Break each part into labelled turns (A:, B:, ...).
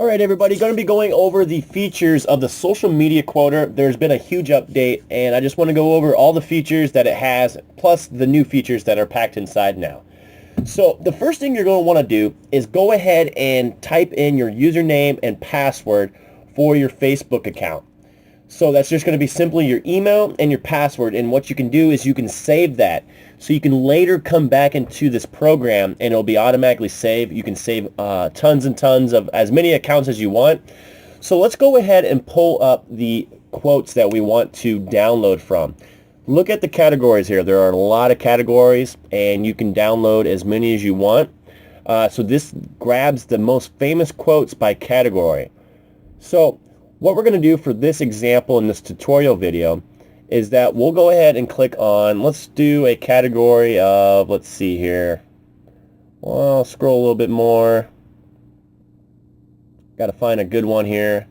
A: Alright everybody, going to be going over the features of the social media quoter. There's been a huge update and I just want to go over all the features that it has plus the new features that are packed inside now. So the first thing you're going to want to do is go ahead and type in your username and password for your Facebook account. So that's just going to be simply your email and your password, and what you can do is you can save that. So you can later come back into this program and it'll be automatically saved. You can save tons and tons of as many accounts as you want. So let's go ahead and pull up the quotes that we want to download from. Look at the categories here. There are a lot of categories and you can download as many as you want. So this grabs the most famous quotes by category. So what we're going to do for this example in this tutorial video is that we'll go ahead and click on, let's do a category of, let's see here, well, I'll scroll a little bit more, got to find a good one here.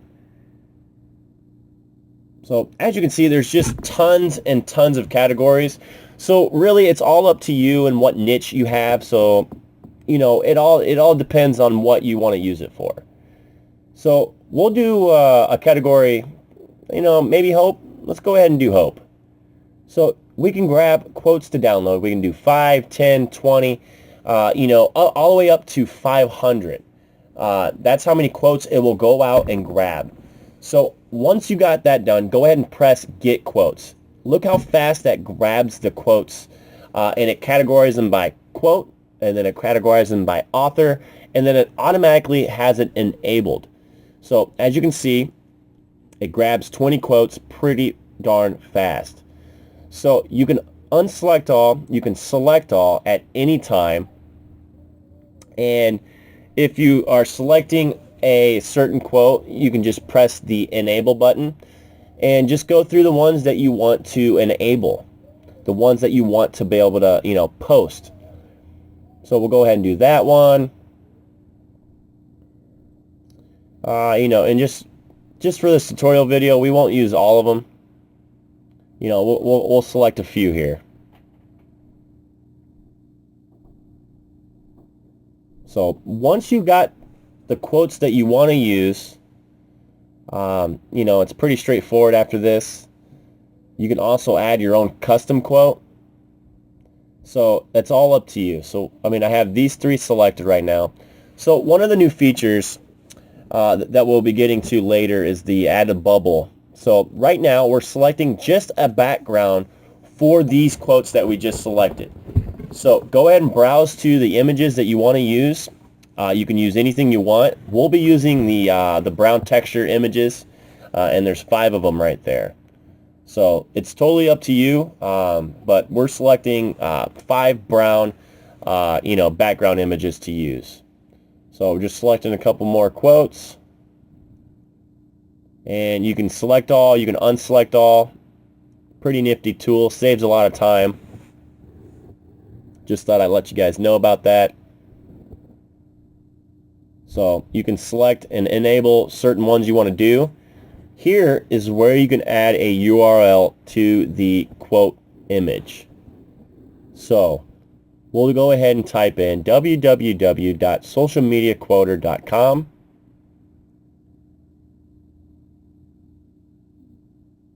A: So as you can see, there's just tons and tons of categories. So really it's all up to you and what niche you have. So you know, it all depends on what you want to use it for. So we'll do a category, you know, maybe hope. Let's go ahead and do hope. So we can grab quotes to download. We can do 5, 10, 20, you know, all the way up to 500. That's how many quotes it will go out and grab. So once you got that done, go ahead and press Get Quotes. Look how fast that grabs the quotes, and it categorizes them by quote, and then it categorizes them by author, and then it automatically has it enabled. So as you can see, it grabs 20 quotes pretty darn fast. So you can unselect all, you can select all at any time, and if you are selecting a certain quote, you can just press the enable button and just go through the ones that you want to enable, the ones that you want to be able to, you know, post. So we'll go ahead and do that one. You know, and just for this tutorial video, we won't use all of them. You know, we'll select a few here. So once you've got the quotes that you want to use, you know, it's pretty straightforward after this. You can also add your own custom quote. So it's all up to you. So, I mean, I have these three selected right now. So one of the new features that we'll be getting to later is the added bubble. So right now we're selecting just a background for these quotes that we just selected. So go ahead and browse to the images that you want to use. You can use anything you want. We'll be using the brown texture images, and there's 5 of them right there. So it's totally up to you, but we're selecting 5 brown, you know, background images to use. So we're just selecting a couple more quotes, and you can select all, you can unselect all. Pretty nifty tool, saves a lot of time. Just thought I'd let you guys know about that. So you can select and enable certain ones you want to do. Here is where you can add a URL to the quote image. So we'll go ahead and type in www.socialmediaquoter.com.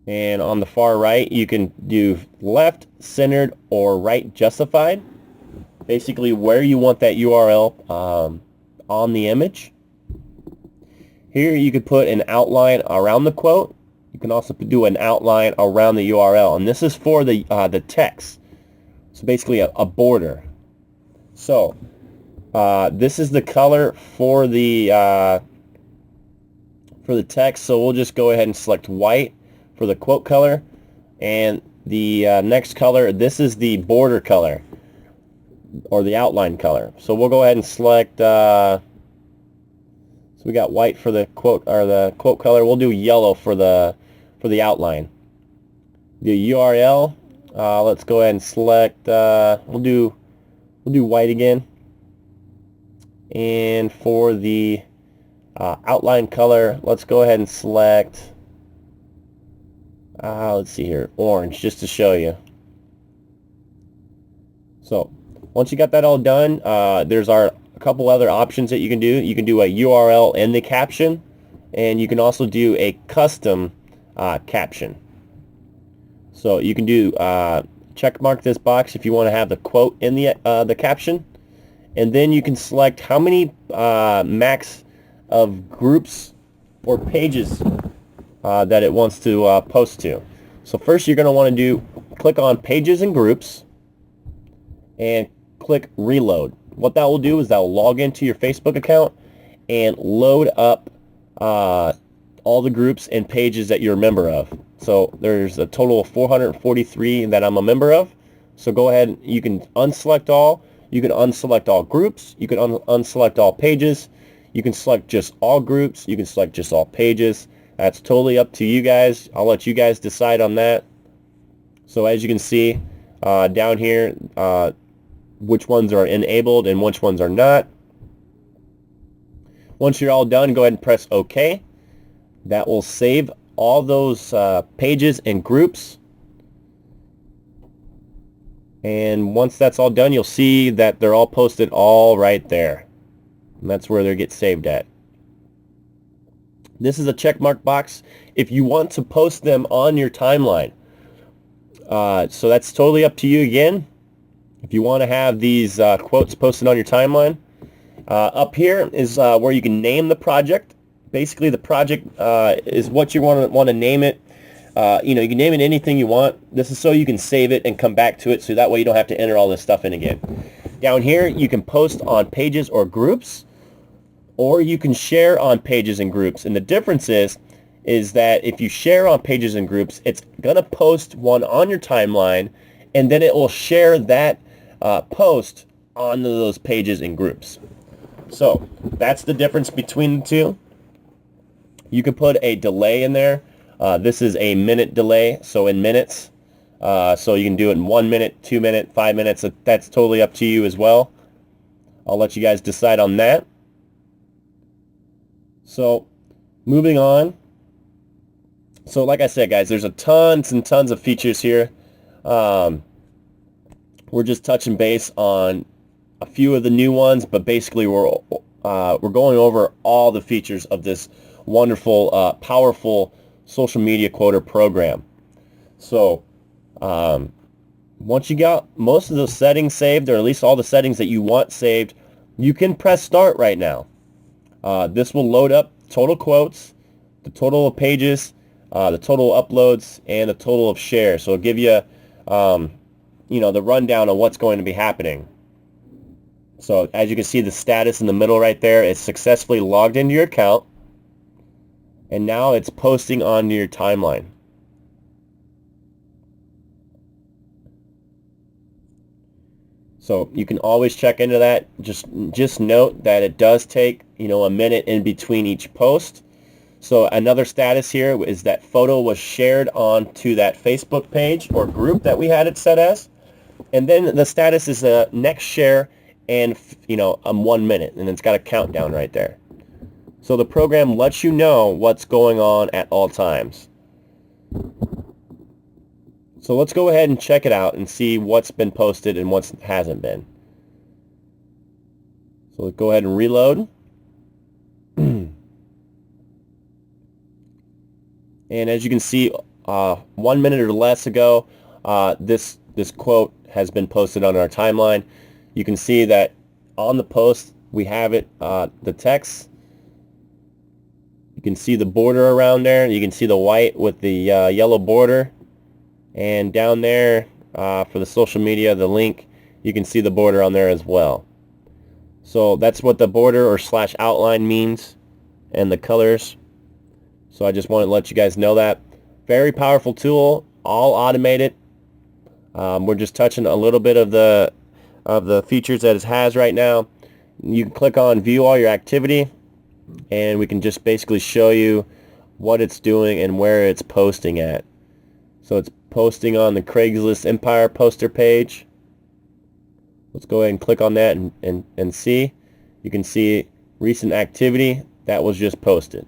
A: And on the far right, you can do left, centered, or right justified. Basically where you want that URL on the image. Here you could put an outline around the quote. You can also do an outline around the URL, and this is for the text. So basically a border. So this is the color for the text. So we'll just go ahead and select white for the quote color, and the next color, this is the border color or the outline color. So we'll go ahead and select. So we got white for the quote, or the quote color. We'll do yellow for the outline. The URL. Let's go ahead and select. We'll do white again. And for the outline color, let's go ahead and select. Let's see here, orange, just to show you. So once you got that all done, there's our couple other options that you can do. You can do a URL in the caption, and you can also do a custom caption. So you can do check mark this box if you want to have the quote in the caption, and then you can select how many max of groups or pages that it wants to post to. So first you're going to want to click on pages and groups and click reload. What that will do is that will log into your Facebook account and load up all the groups and pages that you're a member of. So there's a total of 443 that I'm a member of. So go ahead, you can unselect all, you can unselect all groups, you can unselect all pages, you can select just all groups, you can select just all pages. That's totally up to you guys. I'll let you guys decide on that. So as you can see down here, which ones are enabled and which ones are not. Once you're all done, go ahead and press OK. That will save all those pages and groups. And once that's all done, you'll see that they're all posted all right there. And that's where they get saved at. This is a check mark box if you want to post them on your timeline. So that's totally up to you again. If you want to have these quotes posted on your timeline, up here is where you can name the project. Basically, the project is what you want to name it. You can name it anything you want. This is so you can save it and come back to it, so that way you don't have to enter all this stuff in again. Down here, you can post on pages or groups, or you can share on pages and groups. And the difference is that if you share on pages and groups, it's going to post one on your timeline, and then it will share that post onto those pages and groups. So that's the difference between the two. You can put a delay in there. This is a minute delay, so in minutes. So you can do it in 1 minute, 2 minutes, 5 minutes. That's totally up to you as well. I'll let you guys decide on that. So moving on. So like I said, guys, there's a tons and tons of features here. We're just touching base on a few of the new ones, but basically we're going over all the features of this wonderful, powerful social media quoter program. So once you got most of those settings saved, or at least all the settings that you want saved, you can press start right now. This will load up total quotes, the total of pages, the total uploads, and the total of shares. So it'll give you, the rundown of what's going to be happening. So as you can see, the status in the middle right there is successfully logged into your account, and now it's posting onto your timeline. So you can always check into that. Just note that it does take, a minute in between each post. So another status here is that photo was shared onto that Facebook page or group that we had it set as. And then the status is the next share and, 1 minute. And it's got a countdown right there. So the program lets you know what's going on at all times. So let's go ahead and check it out and see what's been posted and what hasn't been. So let's go ahead and reload. And as you can see, 1 minute or less ago, this quote has been posted on our timeline. You can see that on the post we have it, the text. You can see the border around there. You can see the white with the yellow border. And down there for the social media, the link, you can see the border on there as well. So that's what the border or / outline means, and the colors. So I just wanted to let you guys know that. Very powerful tool, all automated. We're just touching a little bit of the features that it has right now. You can click on view all your activity, and we can just basically show you what it's doing and where it's posting at. So it's posting on the Craigslist Empire poster page. Let's go ahead and click on that and see. You can see recent activity that was just posted.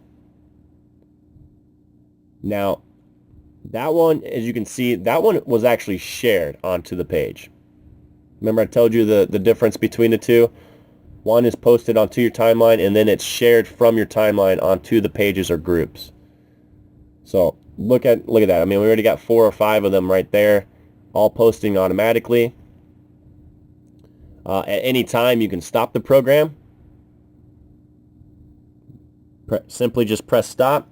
A: Now, that one, as you can see, that one was actually shared onto the page. Remember I told you the difference between the two? One is posted onto your timeline, and then it's shared from your timeline onto the pages or groups. So look at that. I mean, we already got 4 or 5 of them right there, all posting automatically. At any time, you can stop the program. Simply just press stop,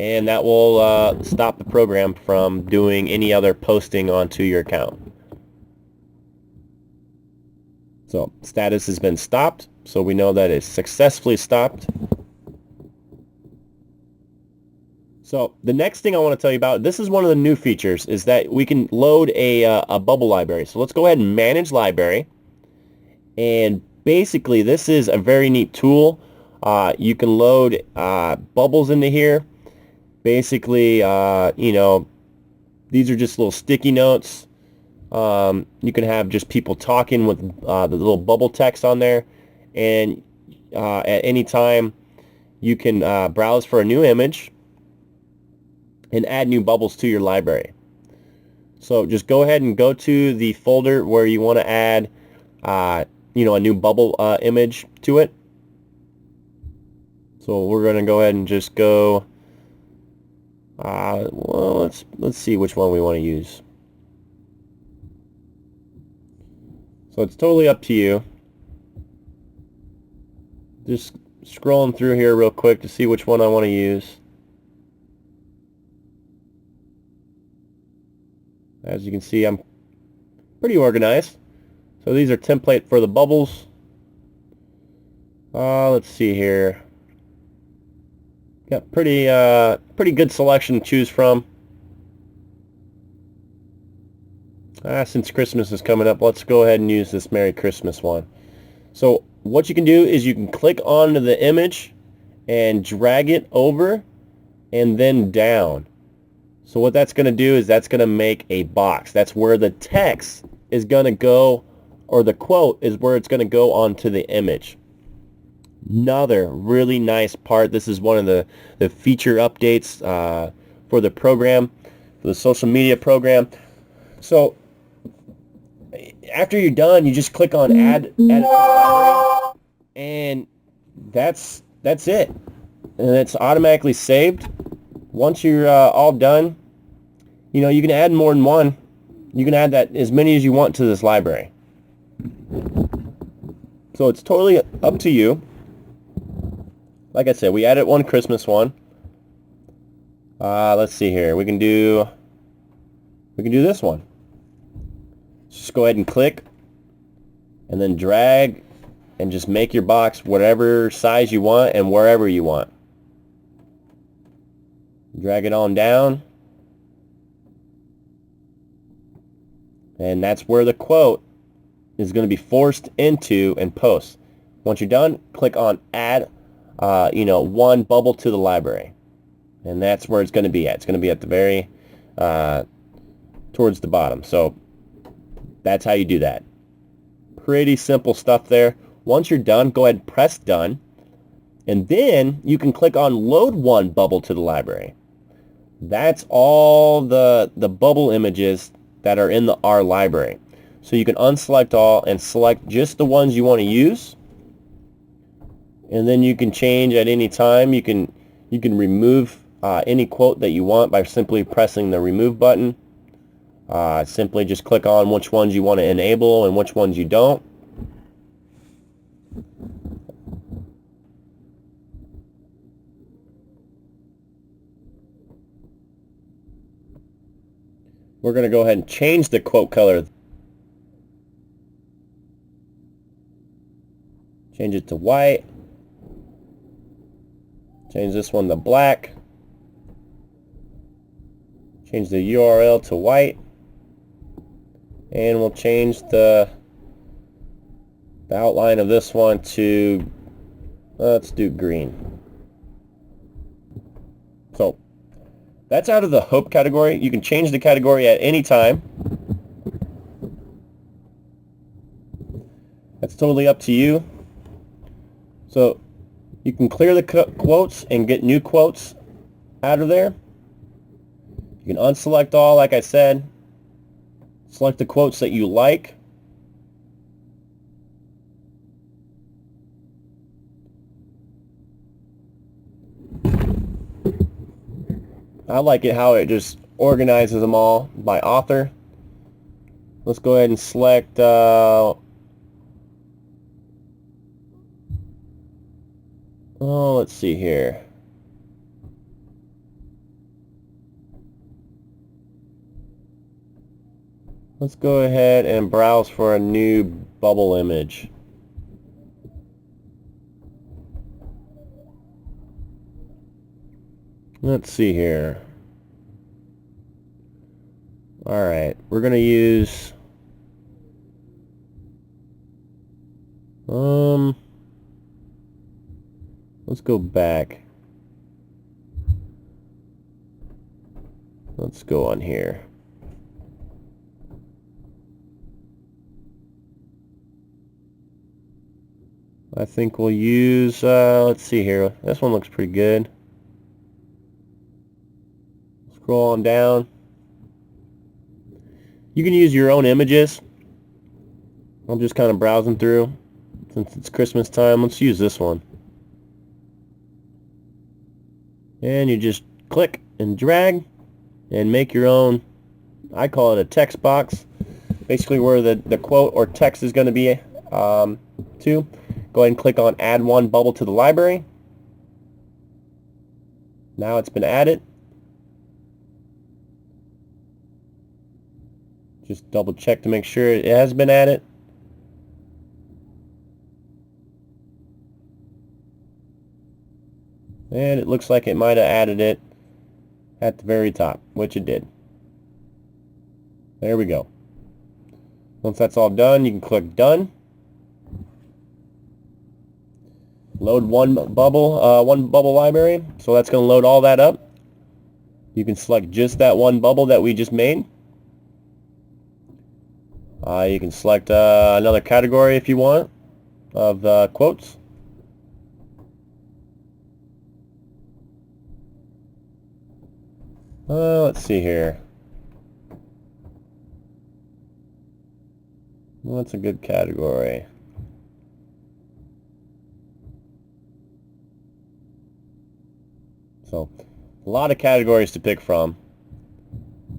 A: and that will stop the program from doing any other posting onto your account. So status has been stopped, so we know that it's successfully stopped. So the next thing I want to tell you about, this is one of the new features, is that we can load a bubble library. So let's go ahead and manage library. And basically this is a very neat tool. You can load bubbles into here. Basically, you know, these are just little sticky notes. You can have just people talking with the little bubble text on there, and at any time you can browse for a new image and add new bubbles to your library. So just go ahead and go to the folder where you want to add you know, a new bubble image to it. So we're going to go ahead and just go well, let's see which one we want to use. So it's totally up to you. Just scrolling through here real quick to see which one I want to use. As you can see, I'm pretty organized. So these are template for the bubbles. Let's see here. Got pretty good selection to choose from. Since Christmas is coming up, let's go ahead and use this Merry Christmas one. So what you can do is you can click onto the image and drag it over and then down. So what that's going to do is that's going to make a box. That's where the text is going to go, or the quote is where it's going to go onto the image. Another really nice part. This is one of the feature updates for the program, for the social media program. So after you're done, you just click on add it to the library, and that's it. And it's automatically saved. Once you're all done, you know, you can add more than one. You can add that as many as you want to this library. So it's totally up to you. Like I said, we added one Christmas one. Let's see here. We can do this one. Just go ahead and click, and then drag, and just make your box whatever size you want and wherever you want. Drag it on down, and that's where the quote is going to be forced into and post. Once you're done, click on add you know, one bubble to the library, and that's where it's going to be at. It's going to be at the very towards the bottom. So that's how you do that. Pretty simple stuff there. Once you're done, go ahead and press done, and then you can click on load one bubble to the library. That's all the bubble images that are in the R library. So you can unselect all and select just the ones you want to use, and then you can change at any time. You can remove any quote that you want by simply pressing the remove button. Simply just click on which ones you want to enable and which ones you don't. We're going to go ahead and change the quote color. Change it to white. Change this one to black. Change the URL to white. And we'll change the outline of this one to, let's do green. So that's out of the hope category. You can change the category at any time. That's totally up to you. So you can clear the quotes and get new quotes out of there. You can unselect all, like I said. Select the quotes that you like. I like it how it just organizes them all by author. Let's go ahead and select let's see here. Let's go ahead and browse for a new bubble image. Let's see here. Alright, we're going to use let's go back. Let's go on here. I think we'll use, let's see here. This one looks pretty good. Scroll on down. You can use your own images. I'm just kind of browsing through. Since it's Christmas time, let's use this one. And you just click and drag and make your own, I call it a text box. Basically where the quote or text is going to be to. Go ahead and click on add one bubble to the library. Now it's been added. Just double check to make sure it has been added. And it looks like it might have added it at the very top, which it did. There we go. Once that's all done, you can click done. Load one bubble library. So that's going to load all that up. You can select just that one bubble that we just made. You can select another category if you want of quotes. Let's see here. What's a good category? So, a lot of categories to pick from.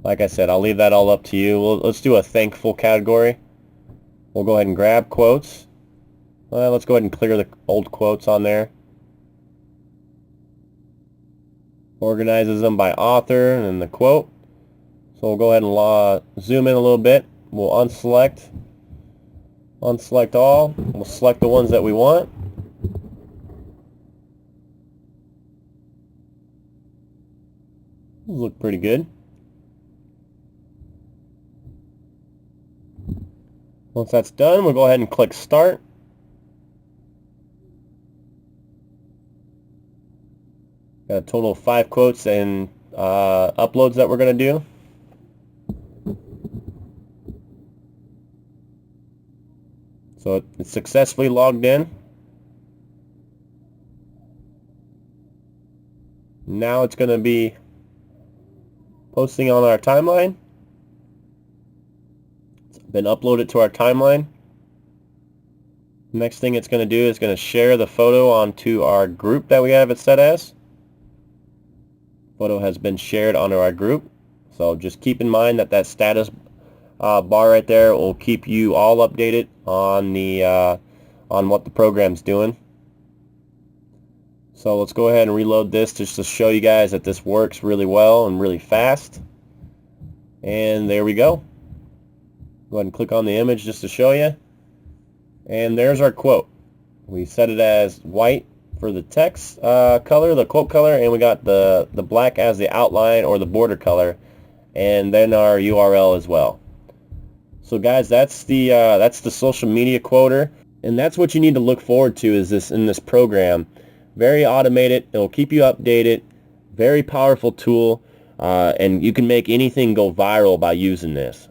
A: Like I said, I'll leave that all up to you. Let's do a thankful category. We'll go ahead and grab quotes. Let's go ahead and clear the old quotes on there. Organizes them by author and the quote. So we'll go ahead and zoom in a little bit. We'll unselect all. We'll select the ones that we want. Those look pretty good. Once that's done, we'll go ahead and click Start. Got a total of 5 quotes and uploads that we're going to do. So it's successfully logged in. Now it's going to be posting on our timeline. It's been uploaded to our timeline. Next thing it's going to do is going to share the photo onto our group that we have it set as. Photo has been shared onto our group. So just keep in mind that status bar right there will keep you all updated on the on what the program's doing. So let's go ahead and reload this just to show you guys that this works really well and really fast. And there we go. Go ahead and click on the image just to show you. And there's our quote. We set it as white for the text color, the quote color, and we got the black as the outline or the border color, and then our URL as well. So guys, that's the social media quoter, and that's what you need to look forward to is this in this program. Very automated. It'll keep you updated. Very powerful tool, and you can make anything go viral by using this.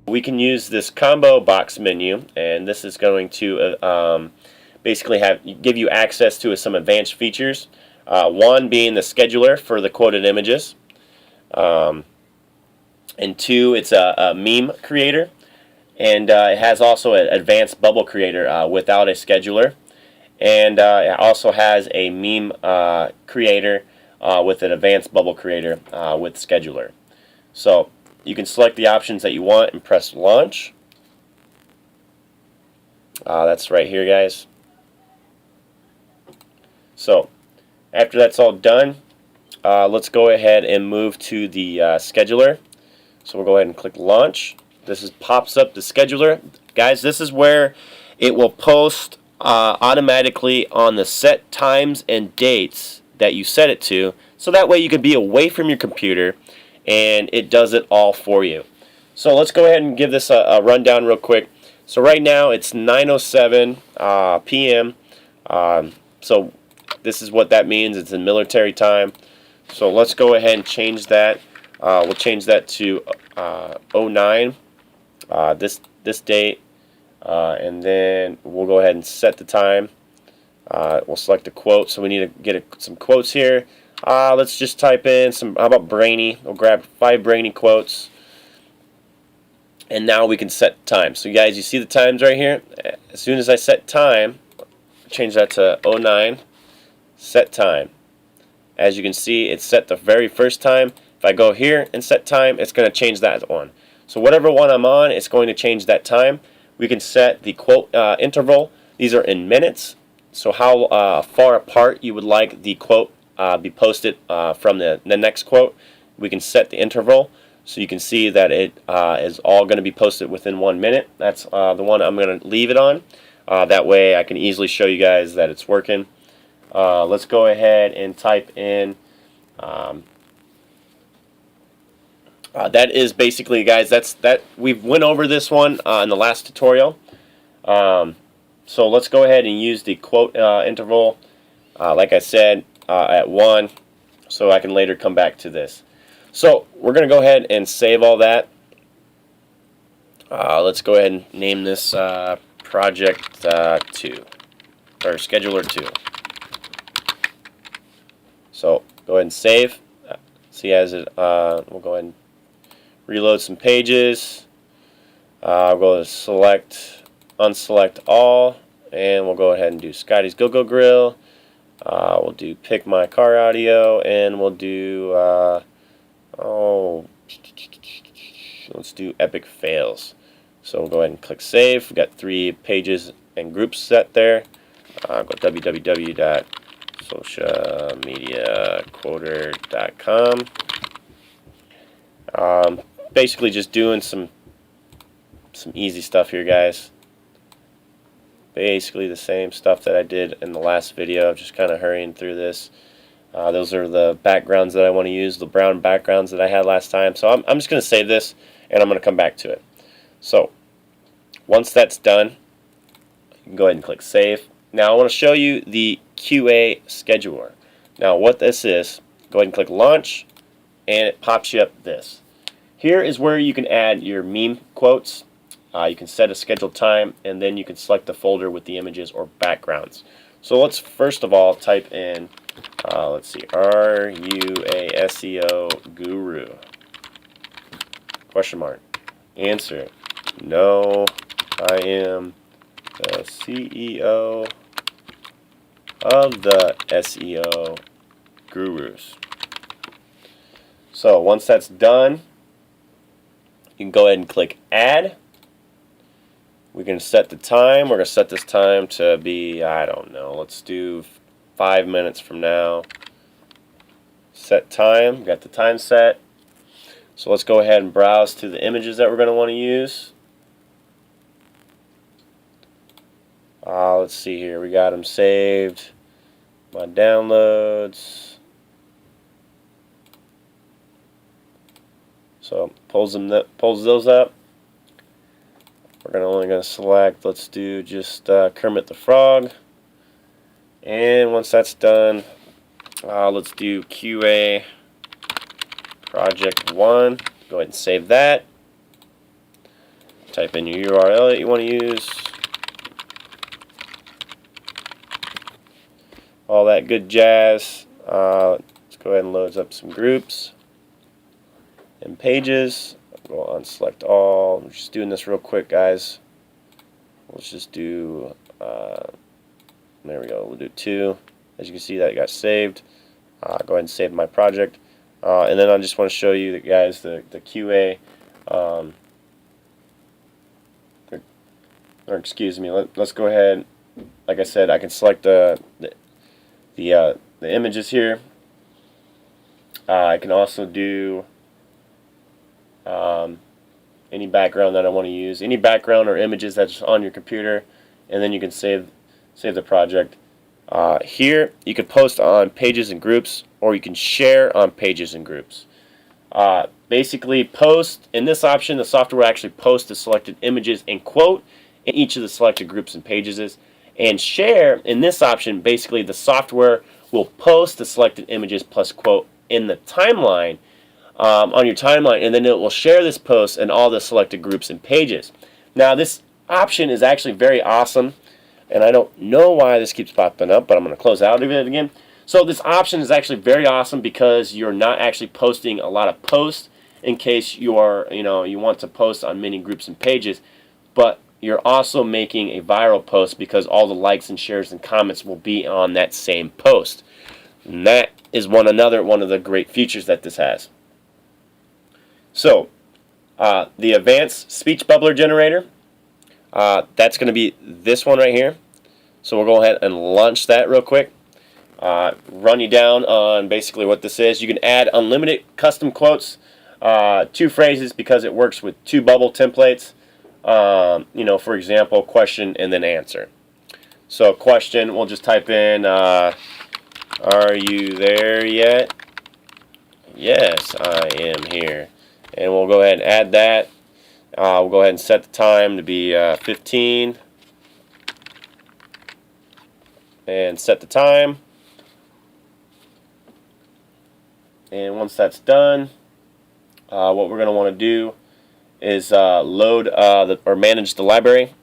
A: We can use this combo box menu, and this is going to basically give you access to some advanced features. One being the scheduler for the quoted images, and 2, it's a meme creator, and it has also an advanced bubble creator without a scheduler, and it also has a meme creator with an advanced bubble creator with scheduler. So you can select the options that you want and press launch. That's right here, guys. So after that's all done, let's go ahead and move to the scheduler. So we'll go ahead and click launch. This pops up the scheduler. Guys, this is where it will post automatically on the set times and dates that you set it to, so that way you can be away from your computer and it does it all for you. So let's go ahead and give this a rundown real quick. So right now it's 9:07 p.m. So this is what that means. It's in military time. So let's go ahead and change that. We'll change that to 09, this date, and then we'll go ahead and set the time. We'll select a quote. So we need to get some quotes here. Let's just type in some. How about brainy? We'll grab 5 brainy quotes, and now we can set time. So guys, you see the times right here. As soon as I set time, change that to 09. Set time. As you can see, it's set the very first time. If I go here and set time, it's going to change that one. So whatever one I'm on, it's going to change that time. We can set the quote interval. These are in minutes. So how far apart you would like the quote be posted from the next quote. We can set the interval. So you can see that it is all going to be posted within 1 minute. That's the one I'm going to leave it on. That way I can easily show you guys that it's working. Let's go ahead and type in that is basically, guys, that we've went over this one in the last tutorial. So let's go ahead and use the quote interval, like I said, at 1, so I can later come back to this. So we're going to go ahead and save all that. Let's go ahead and name this Project 2, or Scheduler 2. So go ahead and save. See, as it, we'll go ahead and reload some pages. I'll go to select, unselect all, and we'll go ahead and do Scotty's Go-Go Grill. We'll do pick my car audio, and we'll do let's do epic fails. So we'll go ahead and click save. We've got 3 pages and groups set there. Go www.socialmediaquoter.com. Basically just doing some easy stuff here, guys. Basically the same stuff that I did in the last video, just kind of hurrying through this. Those are the backgrounds that I want to use, the brown backgrounds that I had last time. So I'm just going to save this, and I'm going to come back to it. So once that's done, you can go ahead and click save. Now I want to show you the QA scheduler. Now what this is, go ahead and click launch, and it pops you up this. Here is where you can add your meme quotes. You can set a scheduled time, and then you can select the folder with the images or backgrounds. So let's first of all type in, let's see, are you a SEO guru? Question mark. Answer, no, I am the CEO of the SEO gurus. So once that's done, you can go ahead and click add. We can set the time. We're going to set this time to be, I don't know, let's do 5 minutes from now. Set time. Got the time set. So let's go ahead and browse to the images that we're going to want to use. Let's see here. We got them saved. My downloads. So pulls those up. We're only going to select, let's do just Kermit the Frog. And once that's done, let's do QA Project 1. Go ahead and save that. Type in your URL that you want to use. All that good jazz. Let's go ahead and load up some groups and pages. Go on select all. I'm just doing this real quick, guys. Let's just do there we go, we'll do 2. As you can see, that got saved. Go ahead and save my project. And then I just want to show you guys the QA, or excuse me, let's go ahead. Like I said, I can select the images here. I can also do any background that I want to use, any background or images that's on your computer, and then you can save the project. Here you can post on pages and groups, or you can share on pages and groups. Basically, post in this option, the software will actually post the selected images and quote in each of the selected groups and pages. And share in this option, basically the software will post the selected images plus quote in the timeline, on your timeline, and then it will share this post in all the selected groups and pages. Now this option is actually very awesome, and I don't know why this keeps popping up, but I'm going to close out of it again. So this option is actually very awesome because you're not actually posting a lot of posts in case you are, you want to post on many groups and pages, but you're also making a viral post because all the likes and shares and comments will be on that same post. And that is another one of the great features that this has. So, the advanced speech bubbler generator, that's going to be this one right here. So we'll go ahead and launch that real quick. Run you down on basically what this is. You can add unlimited custom quotes, 2 phrases because it works with 2 bubble templates. For example, question and then answer. So question, we'll just type in, are you there yet? Yes, I am here. And we'll go ahead and add that. We'll go ahead and set the time to be 15. And set the time. And once that's done, what we're going to want to do is load or manage the library.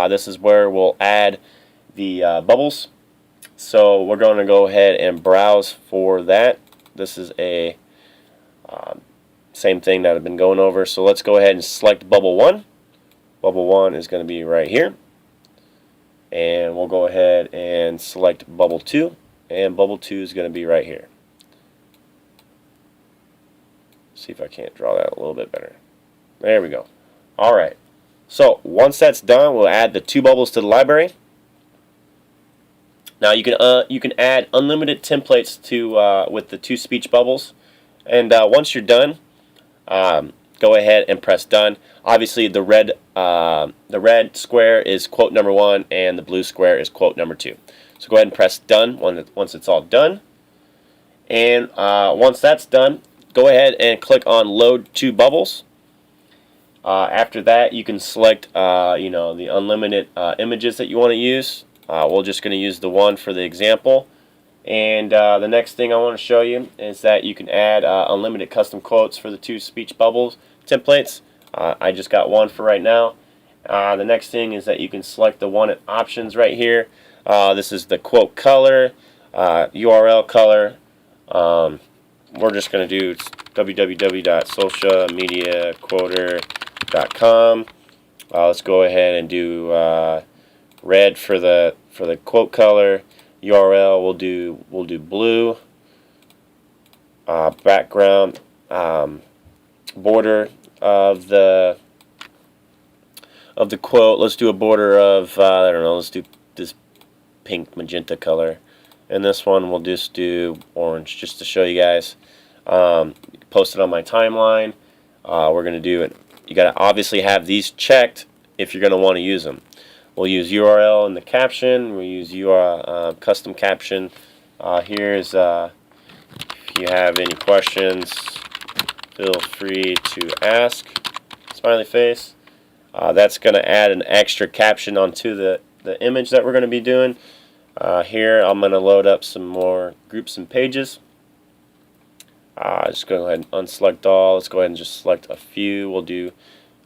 A: This is where we'll add the bubbles. So we're going to go ahead and browse for that. This is a same thing that I've been going over. So let's go ahead and select bubble 1. Bubble 1 is going to be right here. And we'll go ahead and select bubble 2. And bubble 2 is going to be right here. See if I can't draw that a little bit better. There we go. Alright. So once that's done, we'll add the 2 bubbles to the library. Now you can add unlimited templates to with the 2 speech bubbles. And once you're done, go ahead and press done. Obviously the red square is quote number 1 and the blue square is quote number 2. So go ahead and press done once it's all done. And once that's done, go ahead and click on load 2 bubbles. After that, you can select the unlimited images that you want to use. We're just going to use the one for the example. And the next thing I want to show you is that you can add unlimited custom quotes for the 2 speech bubbles templates. I just got one for right now. The next thing is that you can select the one options right here. This is the quote color, URL color. We're just going to do www.socialmediaquoter.com. Let's go ahead and do red for the quote color. URL we'll do blue. Background border of the quote. Let's do a border of I don't know. Let's do this pink magenta color. And this one we'll just do orange, just to show you guys. Post it on my timeline. We're going to do it. You got to obviously have these checked if you're going to want to use them. We'll use URL in the caption. We'll use URL custom caption. Here's if you have any questions, feel free to ask. Smiley face. That's going to add an extra caption onto the image that we're going to be doing. Here I'm going to load up some more groups and pages. Just go ahead and unselect all. Let's go ahead and just select a few. We'll do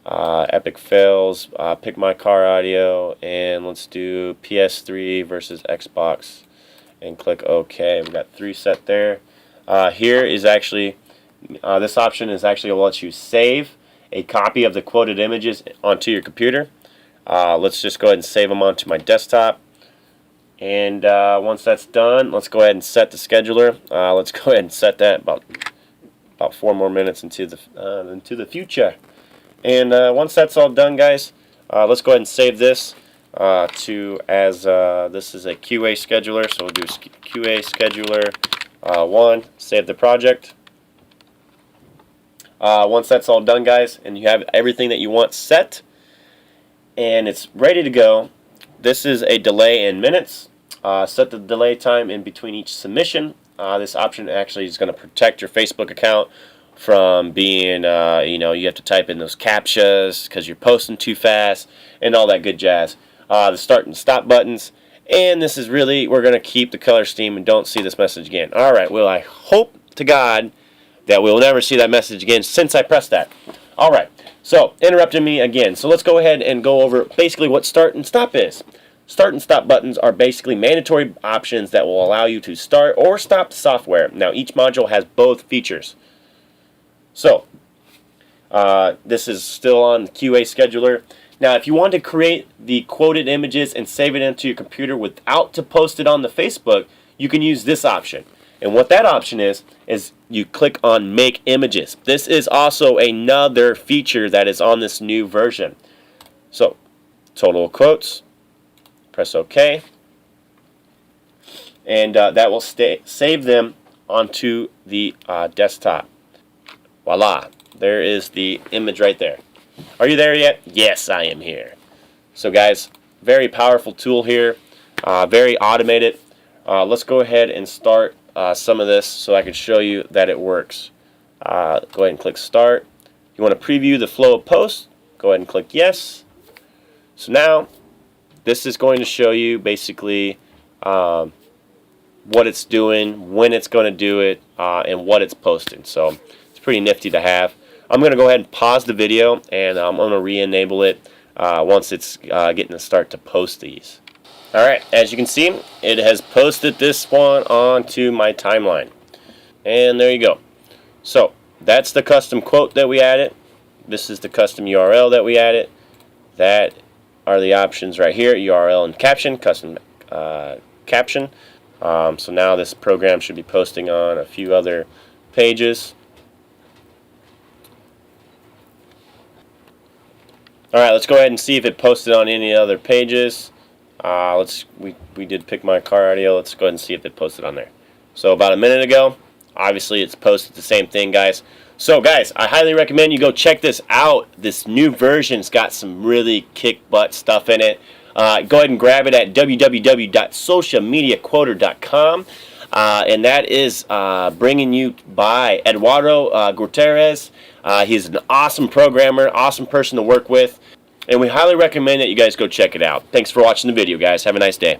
A: epic fails, pick my car audio, and let's do PS3 versus Xbox and click OK. We've got 3 set there. Here is actually this option is actually will let you save a copy of the quoted images onto your computer. Let's just go ahead and save them onto my desktop. And once that's done, let's go ahead and set the scheduler. Let's go ahead and set that about 4 more minutes into the future. And once that's all done, guys, let's go ahead and save this this is a QA scheduler. So we'll do QA scheduler 1. Save the project. Once that's all done, guys, and you have everything that you want set, and it's ready to go, this is a delay in minutes. Set the delay time in between each submission. This option actually is going to protect your Facebook account from being, you have to type in those CAPTCHAs because you're posting too fast and all that good jazz. The start and stop buttons. And this is really, we're going to keep the color scheme and don't see this message again. All right, well, I hope to God that we'll never see that message again since I pressed that. All right, so interrupting me again. So let's go ahead and go over basically what start and stop is. Start and stop buttons are basically mandatory options that will allow you to start or stop the software. Now, each module has both features. So, this is still on the QA scheduler. Now, if you want to create the quoted images and save it into your computer without to post it on the Facebook, you can use this option. And what that option is you click on Make Images. This is also another feature that is on this new version. So, total quotes. Press OK, and that will save them onto the desktop. Voila, there is the image right there. Are you there yet? Yes, I am here. So guys, very powerful tool here, very automated. Let's go ahead and start some of this so I can show you that it works. Go ahead and click Start. You want to preview the flow of posts? Go ahead and click Yes. So now, this is going to show you basically what it's doing, when it's going to do it, and what it's posting. So it's pretty nifty to have. I'm going to go ahead and pause the video, and I'm going to re-enable it once it's getting to start to post these. Alright, as you can see, it has posted this one onto my timeline. And there you go. So that's the custom quote that we added. This is the custom URL that we added. That are the options right here, URL and caption, custom caption. So now this program should be posting on a few other pages. Alright, let's go ahead and see if it posted on any other pages. We did pick my car audio. Let's go ahead and see if it posted on there. So about a minute ago, obviously it's posted the same thing, guys. So guys, I highly recommend you go check this out. This new version's got some really kick-butt stuff in it. Go ahead and grab it at www.socialmediaquoter.com. And that is bringing you by Eduardo Gutierrez. He's an awesome programmer, awesome person to work with. And we highly recommend that you guys go check it out. Thanks for watching the video, guys. Have a nice day.